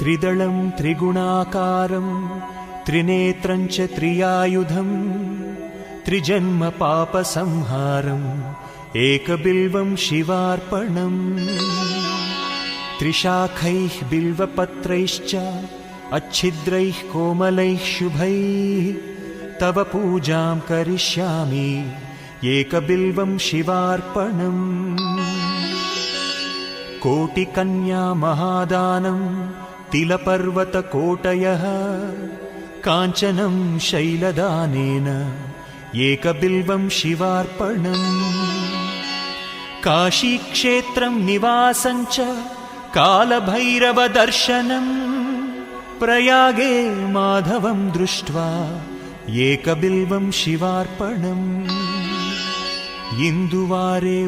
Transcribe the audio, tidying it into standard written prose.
त्रिदलं त्रिगुणाकारं त्रिनेत्रं च त्रियायुधं त्रिजन्म पापसंहारम् एकबिल्वं शिवार्पणम् त्रिशाखैः बिल्वपत्रैश्च अच्छिद्रैः कोमलैः शुभैः तव पूजां करिष्यामि एकबिल्वं शिवार्पणम् कोटिकन्या महादानं तिलपर्वतकोटयः काञ्चनं शैलदानेन एकबिल्वं शिवार्पणम् काशीक्षेत्रं निवासं च कालभैरवदर्शनम् प्रयागे माधवं दृष्ट्वा एकबिल्वं शिवार्पणम् इन्दुवारे